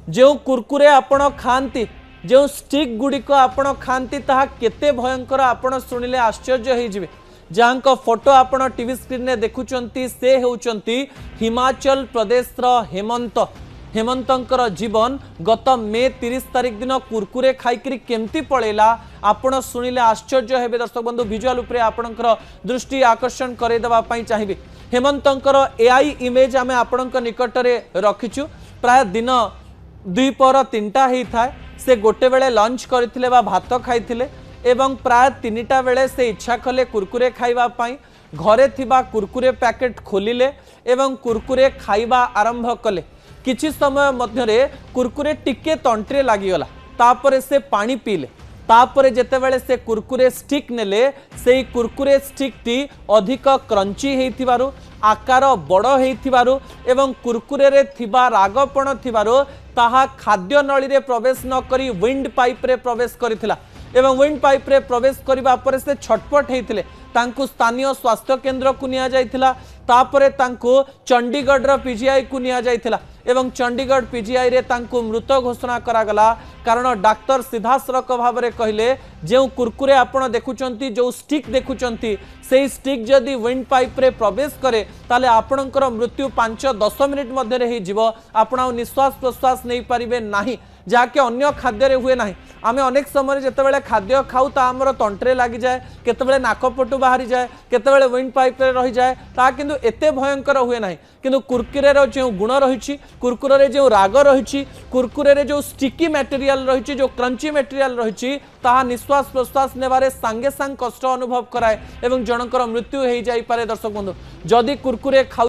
जो कुरकुरे आपण खाती जो स्टिक गुड़िक आपण खाती ताहा केते भयंकर आपण शुणिले आश्चर्य होइजिबे। जहाँ फोटो आपण टीवी स्क्रीन में देखुचंती से होउचंती हिमाचल प्रदेश हेमंत। हेमंतर जीवन गत मे 30 तारिख दिन कुरकुरे खाई केमती पड़ेला आपण शुणिले आश्चर्य हेबे। दर्शक बंधु विजुअल उपरे आपणकर दृष्टि आकर्षण करदेवा चाहिए। हेमंतर एआई इमेज आम आपण निकट में रखीचु। प्राय दिन द्विपहर 3टा होता है। से गोटे बेले लंच करथिले बा भात खाइथिले एवं प्राय 3टा बेले से इच्छा कले कुरकुरे खाइबा पाई घरे थिबा कुरकुरे पैकेट खोलिले एवं कुरकुरे खाइबा आरंभ कले। किछि समय मध्यरे कुरकुरे टिके तंत्रे लागिगला। तापरे से पानी पीले। तापरे जेतेबेले से कुरकुरे स्टिक नेले से कुरकुरे स्टिक टी अधिक क्रंची हेइथिबारु आकार बड़ हेइथिबारु एवं कुरकुरे रे थिबा रागपण थिबारु ताहा खाद्य नली रे प्रवेश न करी विंड पाइप रे प्रवेश करिथिला एवं विंड पाइप रे प्रवेश करिबा परे से छटपट हेइथिले। तांकु स्थानीय स्वास्थ्य केंद्र को निया जाइथिला। तापरे तांकु चंडीगढ़ रो पीजीआई को निया जाइथिला एवं चंडीगढ़ पीजीआई रे तांकु मृत घोषणा करागला। कारण डाक्टर सीधासरक भाव में कहले जो कुरकुरे आपण देखुचंती जो स्टिक देखुचंती से स्टिक जदि विंड पाइप रे प्रवेश करे ताले आपणकर मृत्यु 5-10 मिनिट मध्य ही जीव। आपण निश्वास प्रश्वास नहीं पारिबे नाही जाके अन्य खाद्य हुए ना। आम अनेक समय जितेबाला खाद्य खाऊ ता आमर तंत्रे लगी जाए केतेबेले नाकपटू बाहरी जाए केतेबेले विंड पाइप रे रही जाए ता किंतु एते भयंकर हुए ना। किंतु कुरकुरे रो जो गुण रही कुरकुरे रे जो राग रही कुरकुरे रे जो स्टिकी मटेरियल रही जो क्रंची मटेरियल रही ताहा निश्वास प्रश्वास नेबारे सांगे सांग कष्ट अनुभव कराए एवं जनकर मृत्यु हो जाई पारे। दर्शक बंधु जदि कुरकुरे खाऊ